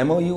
MOU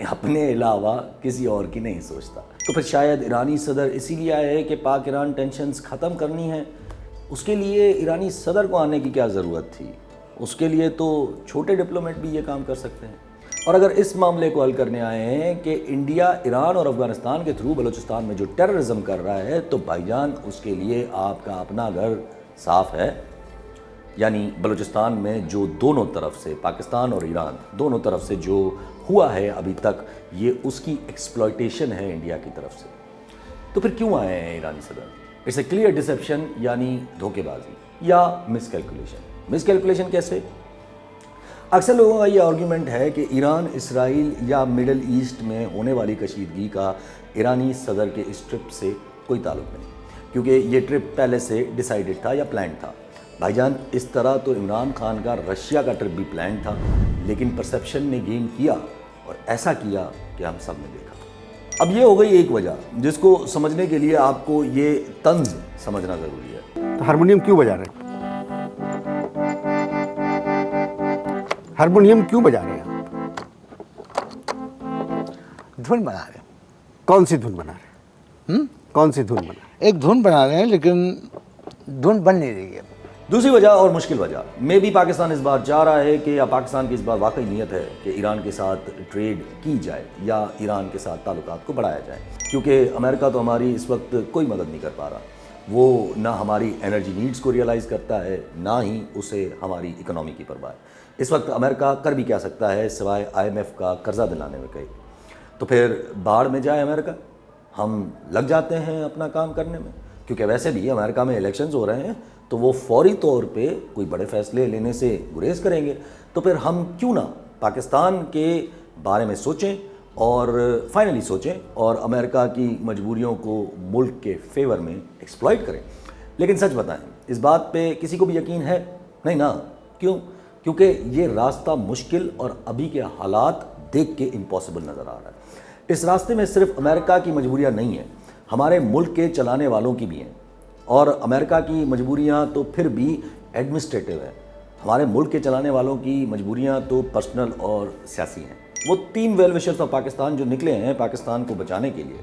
اپنے علاوہ کسی اور کی نہیں سوچتا۔ تو پھر شاید ایرانی صدر اسی لیے آئے کہ پاک ایران ٹینشنز ختم کرنی ہے، اس کے لیے ایرانی صدر کو آنے کی کیا ضرورت تھی؟ اس کے لیے تو چھوٹے ڈپلومیٹ بھی یہ کام کر سکتے ہیں۔ اور اگر اس معاملے کو حل کرنے آئے ہیں کہ انڈیا ایران اور افغانستان کے تھرو بلوچستان میں جو ٹیررزم کر رہا ہے، تو بھائی جان اس کے لیے آپ کا اپنا گھر صاف ہے۔ یعنی بلوچستان میں جو دونوں طرف سے، پاکستان اور ایران دونوں طرف سے جو ہوا ہے ابھی تک، یہ اس کی ایکسپلائٹیشن ہے انڈیا کی طرف سے۔ تو پھر کیوں آئے ہیں ایرانی صدر؟ اٹس اے کلیئر ڈسیپشن، یعنی دھوکے بازی یا مس کیلکولیشن۔ مس کیلکولیشن کیسے؟ اکثر لوگوں کا یہ آرگیومنٹ ہے کہ ایران، اسرائیل یا مڈل ایسٹ میں ہونے والی کشیدگی کا ایرانی صدر کے اس ٹرپ سے کوئی تعلق نہیں، کیونکہ یہ ٹرپ پہلے سے ڈیسائیڈڈ تھا یا پلانڈ تھا۔ بھائی جان، اس طرح تو عمران خان کا رشیا کا ٹرپ بھی پلانڈ تھا، لیکن پرسیپشن نے گیم کیا اور ایسا کیا کہ ہم سب نے دیکھا۔ اب یہ ہو گئی ایک وجہ جس کو سمجھنے کے لیے آپ کو یہ طنز سمجھنا ضروری ہے۔ تو ہارمونیم کیوں بجا رہے ہیں؟ ہارمونیم کیوں بجا رہے ہیں؟ دھن بنا رہے ہیں۔ کون سی دھن بنا رہے ہیں؟ کون سی دھن بنا رہے ہیں؟ ایک دھن بنا رہے ہیں، لیکن دھن بن نہیں رہی ہے۔ دوسری وجہ اور مشکل وجہ میں بھی پاکستان اس بار چاہ رہا ہے کہ یا پاکستان کی اس بار واقعی نیت ہے کہ ایران کے ساتھ ٹریڈ کی جائے یا ایران کے ساتھ تعلقات کو بڑھایا جائے، کیونکہ امریکہ تو ہماری اس وقت کوئی مدد نہیں کر پا رہا۔ وہ نہ ہماری انرجی نیڈز کو ریئلائز کرتا ہے، نہ ہی اسے ہماری اکنامی کی پرواہ ہے۔ اس وقت امریکہ کر بھی کیا سکتا ہے سوائے IMF کا قرضہ دلانے میں کہیں؟ تو پھر باڑ میں جائے امریکہ، ہم لگ جاتے ہیں اپنا کام کرنے میں، کیونکہ ویسے بھی امریکہ میں الیکشنز ہو رہے ہیں تو وہ فوری طور پہ کوئی بڑے فیصلے لینے سے گریز کریں گے۔ تو پھر ہم کیوں نہ پاکستان کے بارے میں سوچیں اور فائنلی سوچیں اور امریکہ کی مجبوریوں کو ملک کے فیور میں ایکسپلائٹ کریں۔ لیکن سچ بتائیں، اس بات پہ کسی کو بھی یقین ہے؟ نہیں نا۔ کیوں؟ کیونکہ یہ راستہ مشکل اور ابھی کے حالات دیکھ کے امپاسبل نظر آ رہا ہے۔ اس راستے میں صرف امریکہ کی مجبوریاں نہیں ہیں، ہمارے ملک کے چلانے والوں کی بھی ہیں، اور امریکہ کی مجبوریاں تو پھر بھی ایڈمنسٹریٹو ہیں، ہمارے ملک کے چلانے والوں کی مجبوریاں تو پرسنل اور سیاسی ہیں۔ وہ 3 ویل وشرز آف پاکستان جو نکلے ہیں پاکستان کو بچانے کے لیے،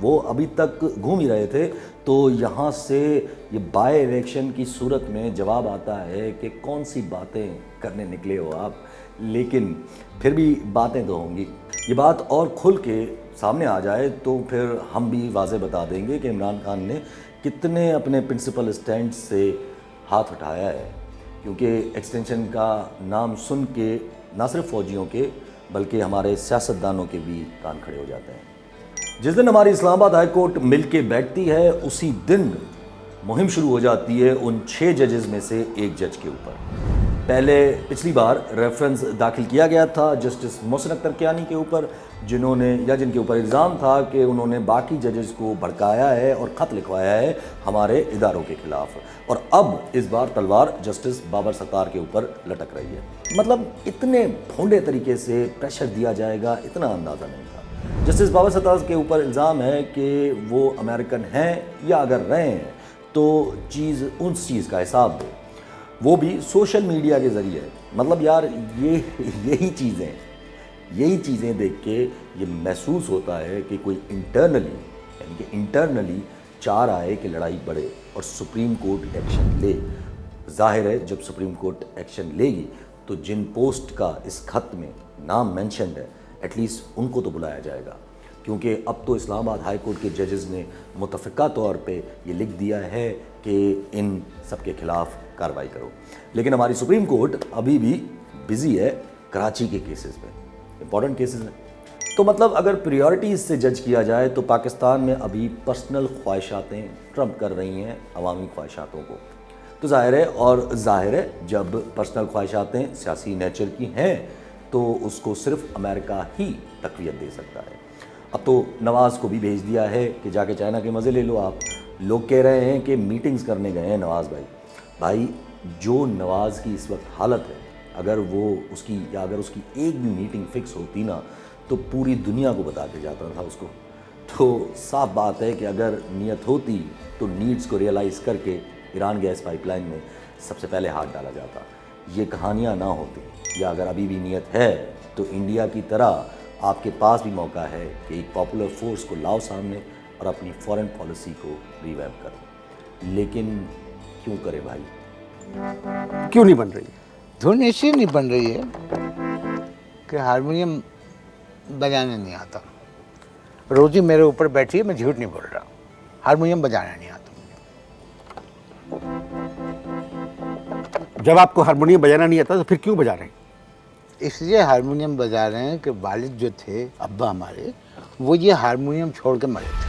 وہ ابھی تک گھوم ہی رہے تھے، تو یہاں سے یہ بائی الیکشن کی صورت میں جواب آتا ہے کہ کون سی باتیں کرنے نکلے ہو آپ، لیکن پھر بھی باتیں تو ہوں گی۔ یہ بات اور کھل کے سامنے آ جائے تو پھر ہم بھی واضح بتا دیں گے کہ عمران خان نے کتنے اپنے پرنسپل اسٹینڈ سے ہاتھ اٹھایا ہے، کیونکہ ایکسٹینشن کا نام سن کے نہ صرف فوجیوں کے بلکہ ہمارے سیاستدانوں کے بھی کان کھڑے ہو جاتے ہیں۔ جس دن ہماری اسلام آباد ہائی کورٹ مل کے بیٹھتی ہے، اسی دن مہم شروع ہو جاتی ہے ان 6 ججز میں سے ایک جج کے اوپر۔ پچھلی بار ریفرنس داخل کیا گیا تھا جسٹس محسن اختر کیانی کے اوپر، جن کے اوپر الزام تھا کہ انہوں نے باقی ججز کو بھڑکایا ہے اور خط لکھوایا ہے ہمارے اداروں کے خلاف، اور اب اس بار تلوار جسٹس بابر ستار کے اوپر لٹک رہی ہے۔ مطلب اتنے بھونڈے طریقے سے پریشر دیا جائے گا، اتنا اندازہ نہیں تھا۔ جسٹس بابر ستار کے اوپر الزام ہے کہ وہ امریکن ہیں یا اگر رہے ہیں تو اس چیز کا حساب دو، وہ بھی سوشل میڈیا کے ذریعے۔ مطلب یار یہی چیزیں دیکھ کے یہ محسوس ہوتا ہے کہ کوئی انٹرنلی چاہ رہا ہے کہ لڑائی بڑھے اور سپریم کورٹ ایکشن لے۔ ظاہر ہے جب سپریم کورٹ ایکشن لے گی تو جن پوسٹ کا اس خط میں نام مینشنڈ ہے ایٹ لیسٹ ان کو تو بلایا جائے گا، کیونکہ اب تو اسلام آباد ہائی کورٹ کے ججز نے متفقہ طور پہ یہ لکھ دیا ہے کہ ان سب کے خلاف کارروائی کرو۔ لیکن ہماری سپریم کورٹ ابھی بھی بزی ہے کراچی کے کیسز پہ، امپورٹنٹ کیسز ہیں۔ تو مطلب اگر پریورٹیز سے جج کیا جائے تو پاکستان میں ابھی پرسنل خواہشاتیں ٹرمپ کر رہی ہیں عوامی خواہشاتوں کو۔ تو ظاہر ہے جب پرسنل خواہشاتیں سیاسی نیچر کی ہیں تو اس کو صرف امریکہ ہی تقویت دے سکتا ہے۔ اب تو نواز کو بھی بھیج دیا ہے کہ جا کے چائنا کے مزے لے لو آپ۔ لوگ کہہ رہے ہیں کہ میٹنگز کرنے گئے ہیں نواز بھائی جو نواز کی اس وقت حالت ہے، اگر اس کی ایک بھی میٹنگ فکس ہوتی نا تو پوری دنیا کو بتا کے جاتا تھا اس کو۔ تو صاف بات ہے کہ اگر نیت ہوتی تو نیڈز کو ریئلائز کر کے ایران گیس پائپ لائن میں سب سے پہلے ہاتھ ڈالا جاتا، یہ کہانیاں نہ ہوتی۔ یا اگر ابھی بھی نیت ہے تو انڈیا کی طرح آپ کے پاس بھی موقع ہے کہ ایک پاپولر فورس کو لاؤ سامنے اور اپنی فورن پالیسی کو ریویمپ کرو، لیکن کیوں کرے بھائی؟ کیوں نہیں بن رہی؟ دھن اس لیے نہیں بن رہی ہے کہ ہارمونیم بجانے نہیں آتا. روزی میرے اوپر بیٹھی ہے، میں جھوٹ نہیں بول رہا، ہارمونیم بجانا نہیں آتا مجھے. جب آپ کو ہارمونیم بجانا نہیں آتا تو پھر کیوں بجا رہے ہیں؟ اس لیے ہارمونیم بجا رہے ہیں کہ والد جو تھے ابا ہمارے، وہ یہ ہارمونیم چھوڑ کے مرے تھے.